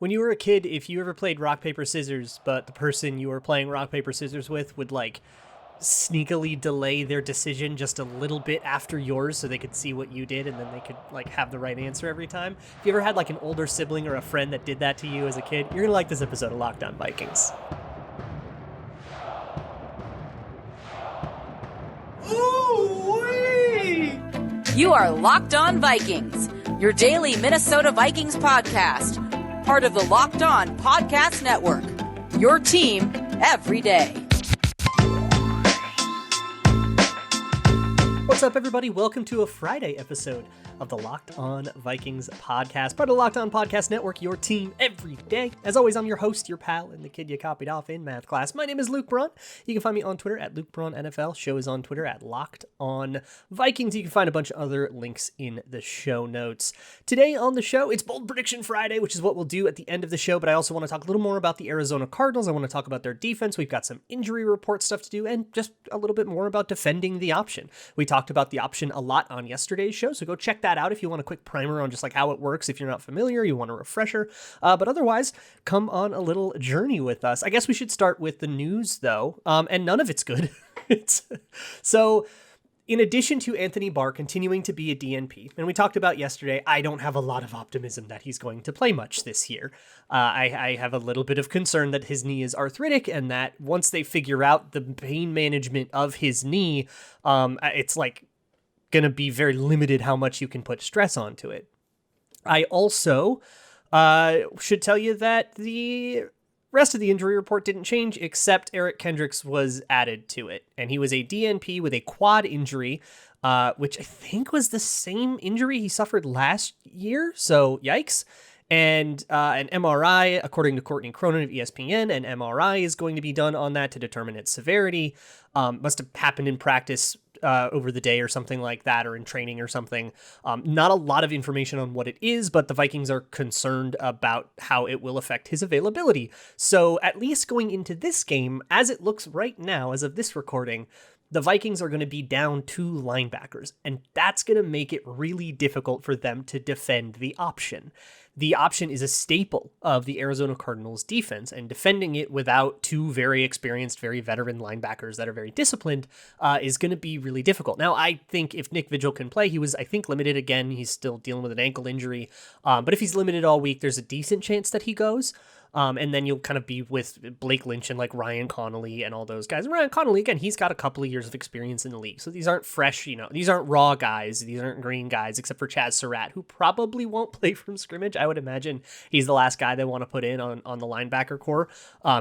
When you were a kid, if you ever played rock, paper, scissors, but the person you were playing rock, paper, scissors with would like sneakily delay their decision just a little bit after yours so they could see what you did and then they could like have the right answer every time. If you ever had like an older sibling or a friend that did that to you as a kid, you're gonna like this episode of Locked On Vikings. Ooh-wee! You are Locked On Vikings, your daily Minnesota Vikings podcast, part of the Locked On Podcast Network, your team every day. What's up, everybody? Welcome to a Friday episode of the Locked On Vikings podcast, part of the Locked On Podcast Network, your team every day. As always, I'm your host, your pal, and the kid you copied off in math class. My name is Luke Braun. You can find me on Twitter at Luke Braun NFL. Show is on Twitter at Locked On Vikings. You can find a bunch of other links in the show notes. Today on the show, it's Bold Prediction Friday, which is what we'll do at the end of the show, but I also want to talk a little more about the Arizona Cardinals. I want to talk about their defense. We've got some injury report stuff to do, and just a little bit more about defending the option. We talked about the option a lot on yesterday's show, so go check that out if you want a quick primer on just like how it works. If you're not familiar, you want a refresher, but otherwise come on a little journey with us. I guess we should start with the news though, and none of it's good. So in addition to Anthony Barr continuing to be a DNP, and we talked about yesterday, I don't have a lot of optimism that he's going to play much this year. I have a little bit of concern that his knee is arthritic and that once they figure out the pain management of his knee, it's like going to be very limited how much you can put stress onto it. I also should tell you that the rest of the injury report didn't change, except Eric Kendricks was added to it. And he was a DNP with a quad injury, which I think was the same injury he suffered last year. So yikes. And an MRI, according to Courtney Cronin of ESPN, an MRI is going to be done on that to determine its severity. Must have happened in practice over the day or something like that, or in training or something. Not a lot of information on what it is, but the Vikings are concerned about how it will affect his availability. So at least going into this game, as it looks right now, as of this recording, the Vikings are going to be down 2 linebackers, and that's going to make it really difficult for them to defend the option. The option is a staple of the Arizona Cardinals defense, and defending it without 2 very experienced, very veteran linebackers that are very disciplined is going to be really difficult. Now, I think if Nick Vigil can play, he was, I think, limited again. He's still dealing with an ankle injury, but if he's limited all week, there's a decent chance that he goes. And then you'll kind of be with Blake Lynch and like Ryan Connolly and all those guys. And Ryan Connolly, again, he's got a couple of years of experience in the league. So these aren't fresh, these aren't raw guys. These aren't green guys, except for Chaz Surratt, who probably won't play from scrimmage. I would imagine he's the last guy they want to put in on the linebacker core.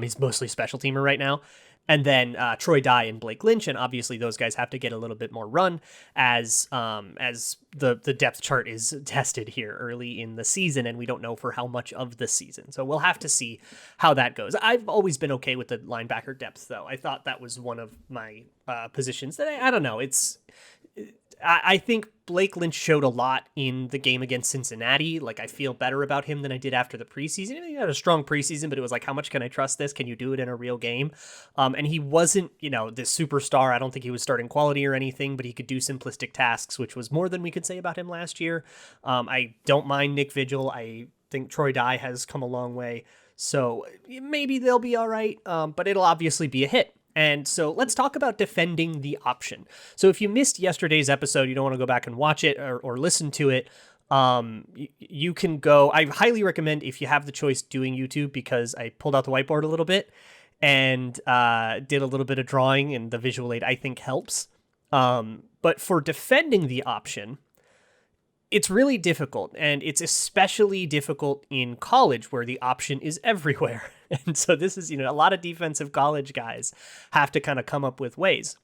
He's mostly special teamer right now. And then Troy Dye and Blake Lynch, and obviously those guys have to get a little bit more run as the depth chart is tested here early in the season, and we don't know for how much of the season. So we'll have to see how that goes. I've always been okay with the linebacker depth, though. I thought that was one of my positions that I don't know. I think Blake Lynch showed a lot in the game against Cincinnati. Like, I feel better about him than I did after the preseason. He had a strong preseason, but it was like, how much can I trust this? Can you do it in a real game? And he wasn't, this superstar. I don't think he was starting quality or anything, but he could do simplistic tasks, which was more than we could say about him last year. I don't mind Nick Vigil. I think Troy Dye has come a long way. So maybe they'll be all right, but it'll obviously be a hit. And so let's talk about defending the option. So if you missed yesterday's episode, you don't want to go back and watch it or listen to it, you can go. I highly recommend, if you have the choice, doing YouTube, because I pulled out the whiteboard a little bit and did a little bit of drawing, and the visual aid I think helps. But for defending the option, it's really difficult, and it's especially difficult in college where the option is everywhere. And so this is, a lot of defensive college guys have to kind of come up with ways.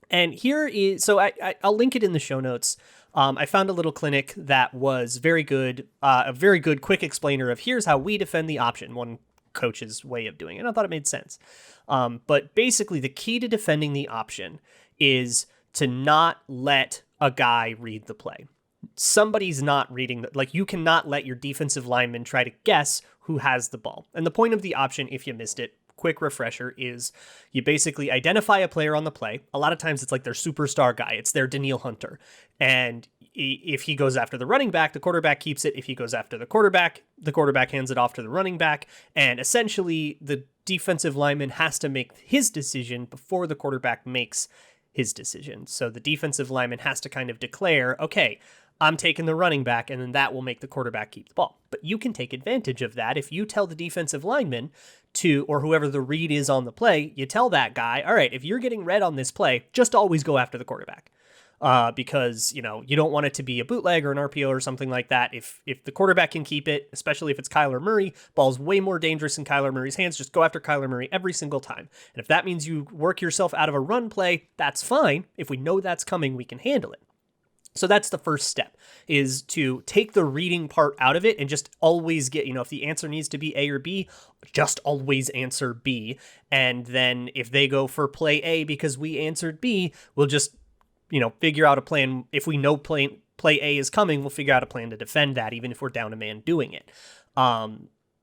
And here is, so I'll link it in the show notes. I found a little clinic that was very good, a very good quick explainer of here's how we defend the option, one coach's way of doing it. And I thought it made sense. But basically the key to defending the option is to not let a guy read the play. Somebody's not reading you cannot let your defensive lineman try to guess who has the ball. And the point of the option, if you missed it, quick refresher, is you basically identify a player on the play. A lot of times it's like their superstar guy. It's their Daniil Hunter. And if he goes after the running back, the quarterback keeps it. If he goes after the quarterback hands it off to the running back. And essentially, the defensive lineman has to make his decision before the quarterback makes his decision. So the defensive lineman has to kind of declare, okay, I'm taking the running back, and then that will make the quarterback keep the ball. But you can take advantage of that if you tell the defensive lineman to, or whoever the read is on the play, you tell that guy, all right, if you're getting read on this play, just always go after the quarterback. Because, you don't want it to be a bootleg or an RPO or something like that. If the quarterback can keep it, especially if it's Kyler Murray, ball's way more dangerous in Kyler Murray's hands. Just go after Kyler Murray every single time. And if that means you work yourself out of a run play, that's fine. If we know that's coming, we can handle it. So that's the first step, is to take the reading part out of it and just always get, if the answer needs to be A or B, just always answer B. And then if they go for play A because we answered B, we'll just figure out a plan. If we know play A is coming, we'll figure out a plan to defend that, even if we're down a man doing it.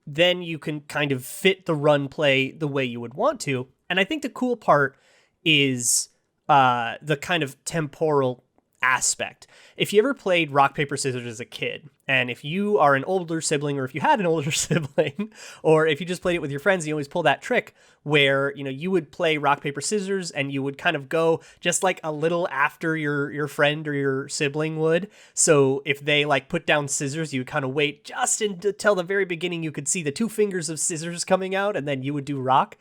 Then you can kind of fit the run play the way you would want to. And I think the cool part is the kind of temporal aspect. If you ever played rock, paper, scissors as a kid, and if you are an older sibling, or if you had an older sibling, or if you just played it with your friends, you always pull that trick where, you would play rock, paper, scissors, and you would kind of go just like a little after your friend or your sibling would. So if they like put down scissors, you would kind of wait just until the very beginning. You could see the 2 fingers of scissors coming out, and then you would do rock.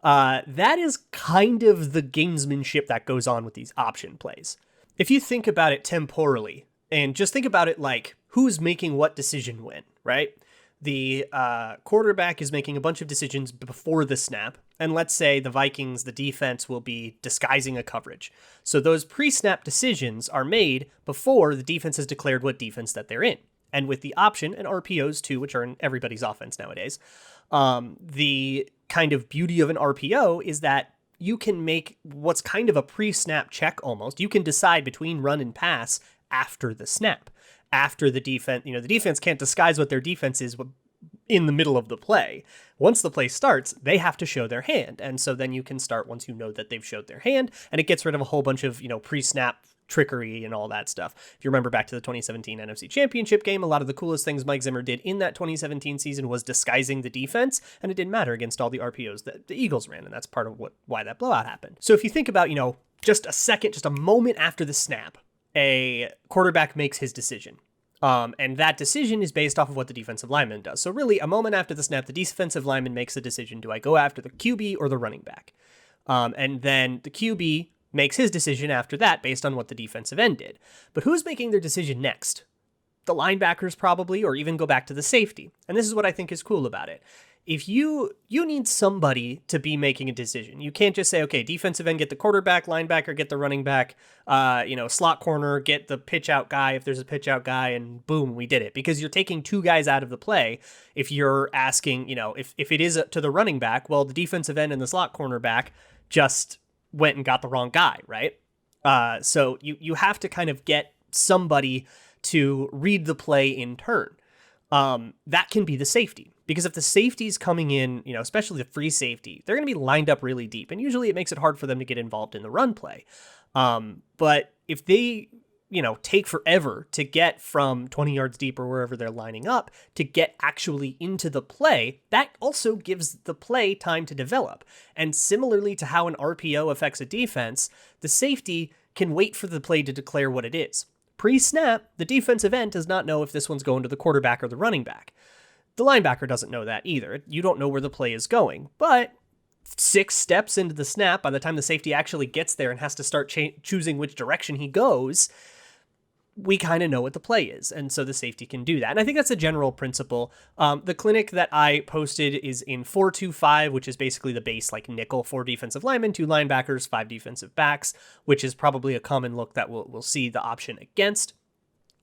That is kind of the gamesmanship that goes on with these option plays. If you think about it temporally, and just think about it like who's making what decision when, right? The quarterback is making a bunch of decisions before the snap. And let's say the Vikings, the defense, will be disguising a coverage. So those pre-snap decisions are made before the defense has declared what defense that they're in. And with the option and RPOs too, which are in everybody's offense nowadays, the kind of beauty of an RPO is that you can make what's kind of a pre-snap check almost. You can decide between run and pass after the snap. After the defense, the defense can't disguise what their defense is in the middle of the play. Once the play starts, they have to show their hand. And so then you can start once you know that they've showed their hand, and it gets rid of a whole bunch of, pre-snap trickery and all that stuff. If you remember back to the 2017 NFC Championship game, a lot of the coolest things Mike Zimmer did in that 2017 season was disguising the defense, and it didn't matter against all the RPOs that the Eagles ran, and that's part of why that blowout happened. So if you think about, just a moment after the snap, a quarterback makes his decision. And that decision is based off of what the defensive lineman does. So really, a moment after the snap, the defensive lineman makes a decision. Do I go after the QB or the running back? And then the QB makes his decision after that based on what the defensive end did. But who's making their decision next? The linebackers probably, or even go back to the safety. And this is what I think is cool about it. If you need somebody to be making a decision, you can't just say, okay, defensive end, get the quarterback, linebacker, get the running back, slot corner, get the pitch out guy if there's a pitch out guy, and boom, we did it. Because you're taking 2 guys out of the play. If you're asking, if it is to the running back, well, the defensive end and the slot cornerback just went and got the wrong guy, right? So you have to kind of get somebody to read the play in turn. That can be the safety. Because if the safety's coming in, especially the free safety, they're going to be lined up really deep. And usually it makes it hard for them to get involved in the run play. But if they, take forever to get from 20 yards deep or wherever they're lining up to get actually into the play, that also gives the play time to develop. And similarly to how an RPO affects a defense, the safety can wait for the play to declare what it is. Pre-snap, the defensive end does not know if this one's going to the quarterback or the running back. The linebacker doesn't know that either. You don't know where the play is going. But 6 steps into the snap, by the time the safety actually gets there and has to start choosing which direction he goes, we kind of know what the play is. And so the safety can do that. And I think that's a general principle. The clinic that I posted is in 4-2-5, which is basically the base like nickel, 4 defensive linemen, 2 linebackers, 5 defensive backs, which is probably a common look that we'll see the option against.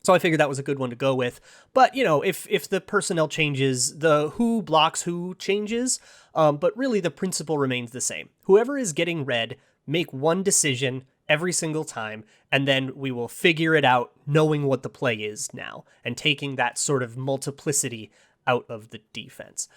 So I figured that was a good one to go with. But, if the personnel changes, the who blocks who changes. But really the principle remains the same. Whoever is getting read, make one decision every single time, and then we will figure it out knowing what the play is now and taking that sort of multiplicity out of the defense.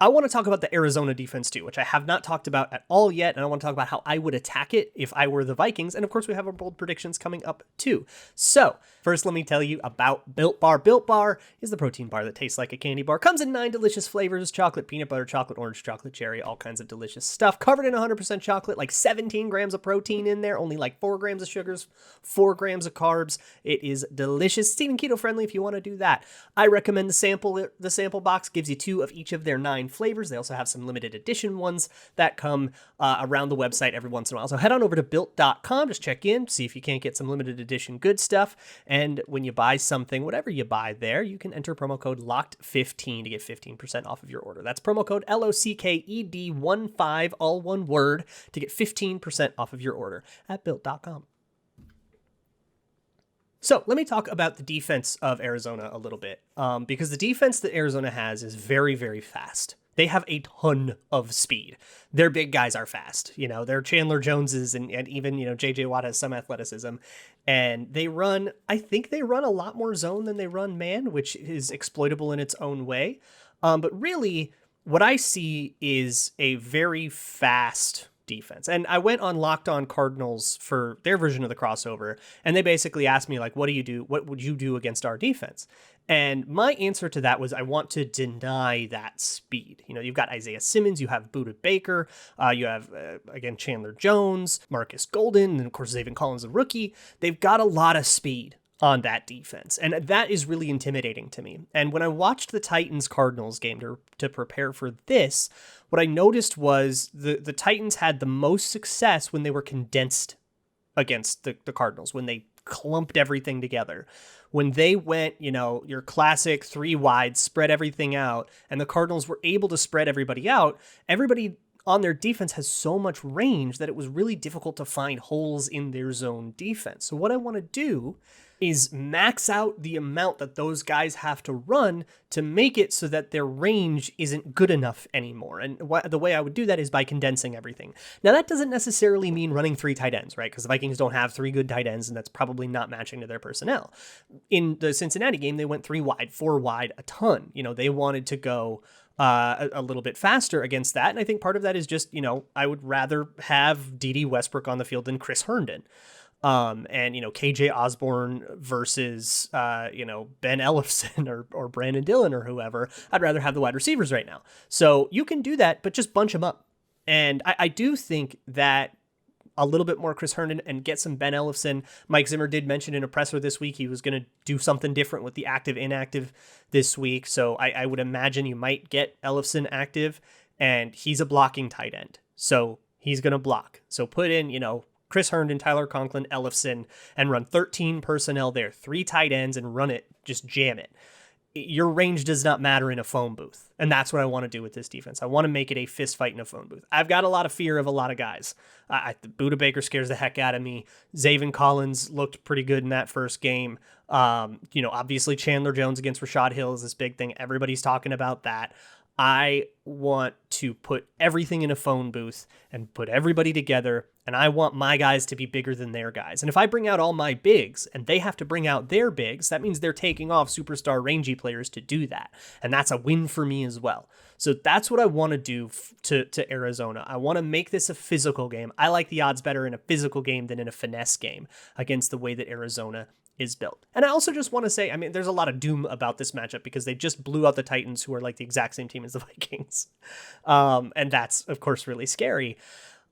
I want to talk about the Arizona defense too, which I have not talked about at all yet. And I want to talk about how I would attack it if I were the Vikings. And of course, we have our bold predictions coming up too. So first, let me tell you about Built Bar. Built Bar is the protein bar that tastes like a candy bar. Comes in 9 delicious flavors: chocolate, peanut butter, chocolate orange, chocolate cherry, all kinds of delicious stuff. Covered in 100% chocolate, like 17 grams of protein in there, only like 4 grams of sugars, 4 grams of carbs. It is delicious. It's even keto friendly if you want to do that. I recommend the sample. The sample box gives you 2 of each of their 9 flavors. They also have some limited edition ones that come around the website every once in a while. So head on over to built.com, just check in, see if you can't get some limited edition good stuff. And when you buy something, whatever you buy there, you can enter promo code LOCKED15 to get 15% off of your order. That's promo code LOCKED15, all one word, to get 15% off of your order at built.com. So let me talk about the defense of Arizona a little bit, because the defense that Arizona has is very, very fast. They have a ton of speed. Their big guys are fast. They're Chandler Joneses and even, J.J. Watt has some athleticism. And I think they run a lot more zone than they run man, which is exploitable in its own way. But really, what I see is a very fast defense. And I went on Locked On Cardinals for their version of the crossover, and they basically asked me, like, what would you do against our defense? And my answer to that was, I want to deny that speed. You've got Isaiah Simmons, you have Budda Baker, you have, again, Chandler Jones, Marcus Golden, and of course, Zaven Collins, a rookie. They've got a lot of speed on that defense, and that is really intimidating to me. And when I watched the Titans-Cardinals game to prepare for this, what I noticed was the Titans had the most success when they were condensed against the Cardinals, when they clumped everything together. When they went, your classic 3 wide, spread everything out, and the Cardinals were able to spread everybody out, everybody on their defense has so much range that it was really difficult to find holes in their zone defense. So what I want to do is max out the amount that those guys have to run to make it so that their range isn't good enough anymore. And the way I would do that is by condensing everything. Now, that doesn't necessarily mean running 3 tight ends, right? Because the Vikings don't have 3 good tight ends, and that's probably not matching to their personnel. In the Cincinnati game, they went 3 wide, 4 wide, a ton. They wanted to go a little bit faster against that. And I think part of that is just, I would rather have D.D. Westbrook on the field than Chris Herndon. And, KJ Osborne versus, Ben Ellefson or Brandon Dillon or whoever. I'd rather have the wide receivers right now. So you can do that, but just bunch them up. And I do think that a little bit more Chris Herndon and get some Ben Ellefson. Mike Zimmer did mention in a presser this week he was going to do something different with the active-inactive this week. So I would imagine you might get Ellefson active, and he's a blocking tight end. So he's going to block. So put in, Chris Herndon, Tyler Conklin, Ellefson, and run 13 personnel there, 3 tight ends, and run it, just jam it. Your range does not matter in a phone booth. And that's what I want to do with this defense. I want to make it a fist fight in a phone booth. I've got a lot of fear of a lot of guys. Budda Baker scares the heck out of me. Zaven Collins looked pretty good in that first game. Obviously Chandler Jones against Rashad Hill is this big thing. Everybody's talking about that. I want to put everything in a phone booth and put everybody together, and I want my guys to be bigger than their guys. And if I bring out all my bigs and they have to bring out their bigs, that means they're taking off superstar rangy players to do that. And that's a win for me as well. So that's what I want to do to Arizona. I want to make this a physical game. I like the odds better in a physical game than in a finesse game against the way that Arizona is built. And I also just want to say, there's a lot of doom about this matchup because they just blew out the Titans, who are like the exact same team as the Vikings. And that's, of course, really scary.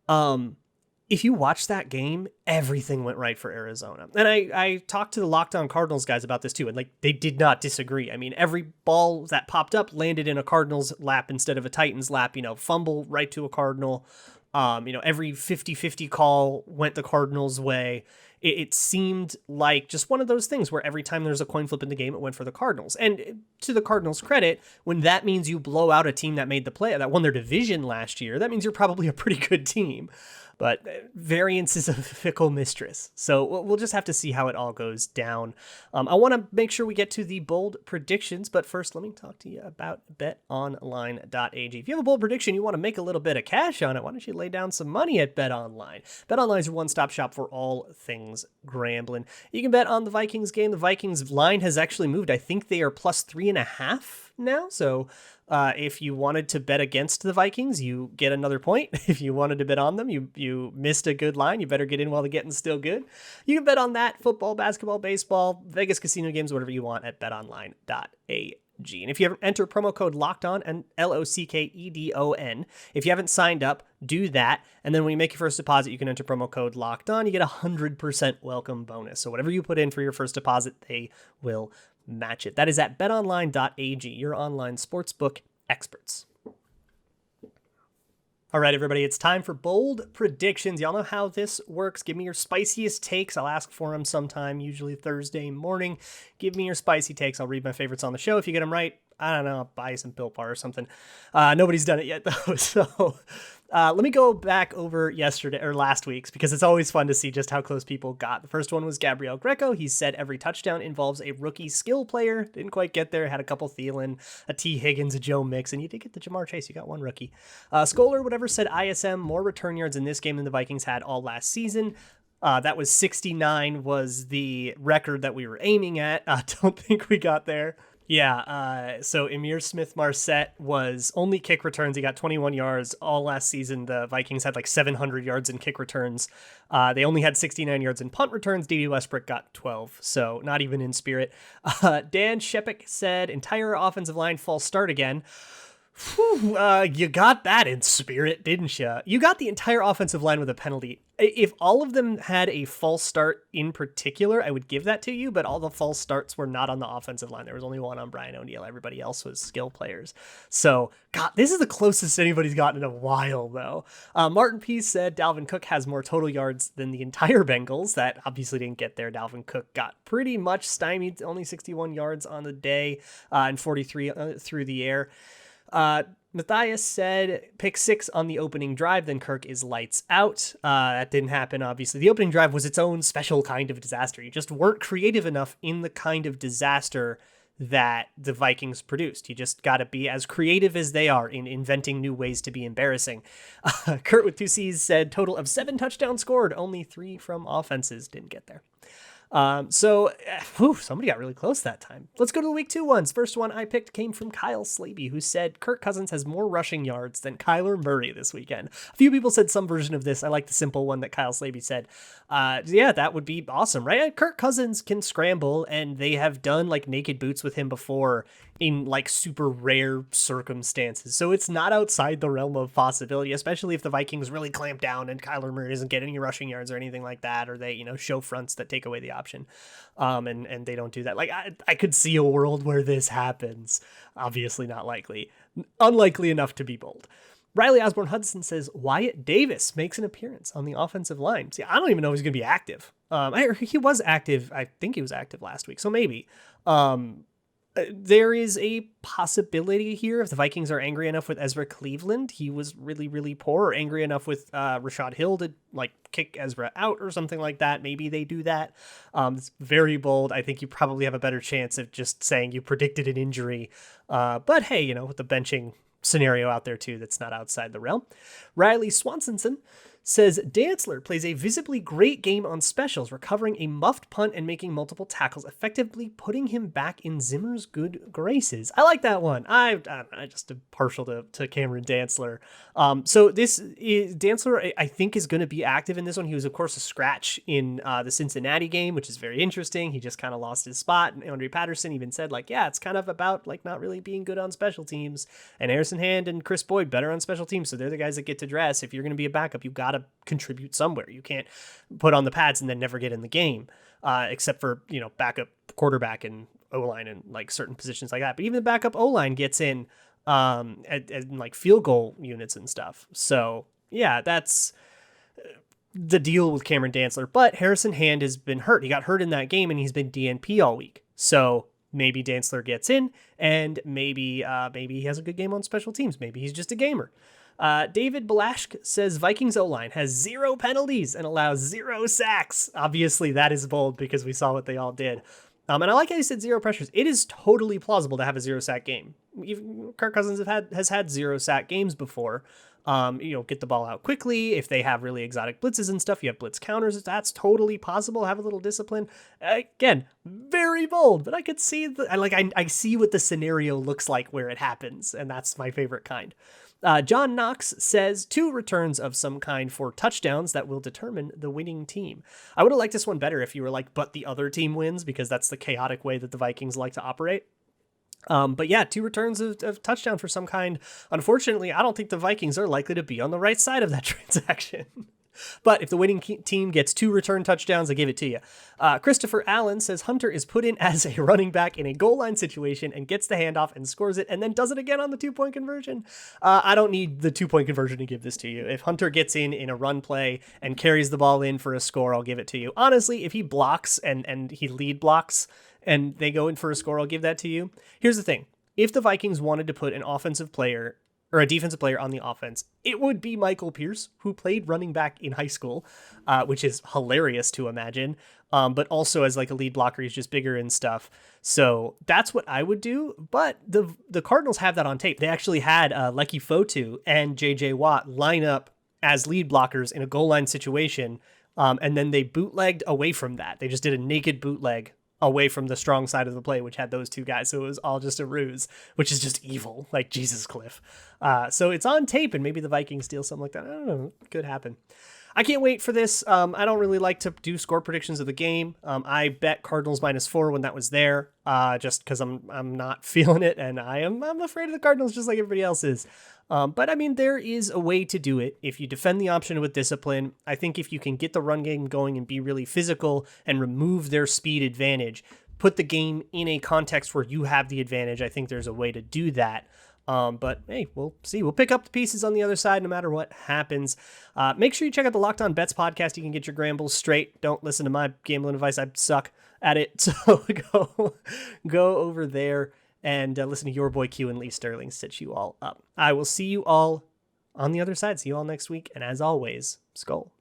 If you watch that game, everything went right for Arizona. And I talked to the Locked On Cardinals guys about this too, and they did not disagree. Every ball that popped up landed in a Cardinals lap instead of a Titans lap, fumble right to a Cardinal. Every 50-50 call went the Cardinals' way. It seemed like just one of those things where every time there's a coin flip in the game, it went for the Cardinals. And to the Cardinals' credit, when that means you blow out a team that made the play, that won their division last year, that means you're probably a pretty good team. But variance is a fickle mistress. So we'll just have to see how it all goes down. I want to make sure we get to the bold predictions, but first let me talk to you about betonline.ag. If you have a bold prediction, you want to make a little bit of cash on it, why don't you lay down some money at BetOnline? BetOnline is your one-stop shop for all things Grambling. You can bet on the Vikings game. The Vikings line has actually moved. I think they are plus 3.5 now. So if you wanted to bet against the Vikings, you get another point. If you wanted to bet on them, you missed a good line. You better get in while the getting's still good. You can bet on that, football, basketball, baseball, Vegas casino games, whatever you want at betonline.ag. And if you ever enter promo code LOCKEDON and LOCKEDON, if you haven't signed up, do that. And then when you make your first deposit, you can enter promo code LOCKEDON. You get a 100% welcome bonus. So whatever you put in for your first deposit, they will match it. That is at betonline.ag, your online sportsbook experts. All right, everybody, it's time for bold predictions. Y'all know how this works. Give me your spiciest takes. I'll ask for them sometime, usually Thursday morning. Give me your spicy takes. I'll read my favorites on the show. If you get them right, I don't know, I'll buy you some Built Bar or something. Nobody's done it yet, though. So let me go back over yesterday or last week's, because it's always fun to see just how close people got. The first one was Gabriel Greco. He said every touchdown involves a rookie skill player. Didn't quite get there. Had a couple Thielen, a T. Higgins, a Joe Mixon. You did get the Jamar Chase. You got one rookie. Scholar, whatever, said ISM, more return yards in this game than the Vikings had all last season. That was 69 was the record that we were aiming at. Don't think we got there. Yeah, so Emir Smith-Marset was only kick returns. He got 21 yards all last season. The Vikings had like 700 yards in kick returns. They only had 69 yards in punt returns. D.B. Westbrook got 12, so not even in spirit. Dan Shepik said, entire offensive line false start again. Whew, you got that in spirit, didn't you? You got the entire offensive line with a penalty. If all of them had a false start in particular, I would give that to you, but all the false starts were not on the offensive line. There was only one on Brian O'Neill. Everybody else was skill players. So, God, this is the closest anybody's gotten in a while, though. Martin P. said Dalvin Cook has more total yards than the entire Bengals. That obviously didn't get there. Dalvin Cook got pretty much stymied, only 61 yards on the day and 43 through the air. Matthias said pick 6 on the opening drive, then Kirk is lights out. That didn't happen, obviously. The opening drive was its own special kind of disaster. You just weren't creative enough in the kind of disaster that the Vikings produced. You just got to be as creative as they are in inventing new ways to be embarrassing. Kurt with 2 C's said total of 7 touchdowns scored, only 3 from offenses. Didn't get there. Somebody got really close that time. Let's go to the week 2 ones. First one I picked came from Kyle Slaby, who said Kirk Cousins has more rushing yards than Kyler Murray this weekend. A few people said some version of this. I like the simple one that Kyle Slaby said. Yeah, that would be awesome, right? Kirk Cousins can scramble, and they have done like naked boots with him before in like super rare circumstances. So it's not outside the realm of possibility, especially if the Vikings really clamp down and Kyler Murray doesn't get any rushing yards or anything like that, or they, show fronts that take away the option. And they don't do that. Like I could see a world where this happens. Obviously not likely. Unlikely enough to be bold. Riley Osborne Hudson says Wyatt Davis makes an appearance on the offensive line. See, I don't even know if he's going to be active. He was active. I think he was active last week. So maybe. There is a possibility here if the Vikings are angry enough with Ezra Cleveland. He was really, really poor, or angry enough with Rashad Hill to like kick Ezra out or something like that. Maybe they do that. It's very bold. I think you probably have a better chance of just saying you predicted an injury. But hey, with the benching scenario out there too, that's not outside the realm. Riley Swansonson says Dantzler plays a visibly great game on specials, recovering a muffed punt and making multiple tackles, effectively putting him back in Zimmer's good graces. I like that one. I just am partial to Cameron Dantzler. So this is Dantzler, I think, is going to be active in this one. He was, of course, a scratch in the Cincinnati game, which is very interesting. He just kind of lost his spot. And Andre Patterson even said, it's kind of about not really being good on special teams. And Harrison Hand and Chris Boyd better on special teams, so they're the guys that get to dress. If you're going to be a backup, you've got to contribute somewhere. You can't put on the pads and then never get in the game, except for backup quarterback and O-line and certain positions like that. But even the backup O-line gets in at field goal units and stuff. So yeah, that's the deal with Cameron Dantzler. But Harrison Hand has been hurt. He got hurt in that game and he's been DNP all week. So maybe Dantzler gets in, and maybe he has a good game on special teams. Maybe he's just a gamer. David Balashk says Vikings O-line has 0 penalties and allows 0 sacks. Obviously, that is bold because we saw what they all did. And I like how he said 0 pressures. It is totally plausible to have a 0 sack game. Kirk Cousins has had 0 sack games before. Get the ball out quickly. If they have really exotic blitzes and stuff, you have blitz counters. That's totally possible. Have a little discipline. Again, very bold, but I could see I see what the scenario looks like where it happens, and that's my favorite kind. John Knox says 2 returns of some kind for touchdowns that will determine the winning team. I would have liked this one better if you were like, but the other team wins, because that's the chaotic way that the Vikings like to operate. But yeah, 2 returns of touchdown for some kind. Unfortunately, I don't think the Vikings are likely to be on the right side of that transaction. But if the winning team gets 2 return touchdowns, I give it to you. Christopher Allen says Hunter is put in as a running back in a goal line situation and gets the handoff and scores it and then does it again on the 2-point conversion. I don't need the 2-point conversion to give this to you. If Hunter gets in a run play and carries the ball in for a score, I'll give it to you. Honestly, if he blocks and he lead blocks and they go in for a score, I'll give that to you. Here's the thing. If the Vikings wanted to put an offensive player or a defensive player on the offense, it would be Michael Pierce, who played running back in high school, which is hilarious to imagine. But also as like a lead blocker, he's just bigger and stuff. So that's what I would do. But the Cardinals have that on tape. They actually had Lecky Fotu and JJ Watt line up as lead blockers in a goal line situation. And then they bootlegged away from that. They just did a naked bootleg away from the strong side of the play, which had those 2 guys. So it was all just a ruse, which is just evil, like Jesus Cliff. So it's on tape, and maybe the Vikings steal something like that. I don't know. It could happen. I can't wait for this. I don't really like to do score predictions of the game. I bet Cardinals -4 when that was there, just because I'm not feeling it, and I'm afraid of the Cardinals just like everybody else is. But I mean, there is a way to do it if you defend the option with discipline. I think if you can get the run game going and be really physical and remove their speed advantage, put the game in a context where you have the advantage, I think there's a way to do that. But hey, we'll see. We'll pick up the pieces on the other side no matter what happens. Make sure you check out the Locked On Bets podcast. You can get your gambles straight. Don't listen to my gambling advice. I suck at it. So go over there and listen to your boy Q and Lee Sterling stitch you all up. I will see you all on the other side. See you all next week. And as always, Skull.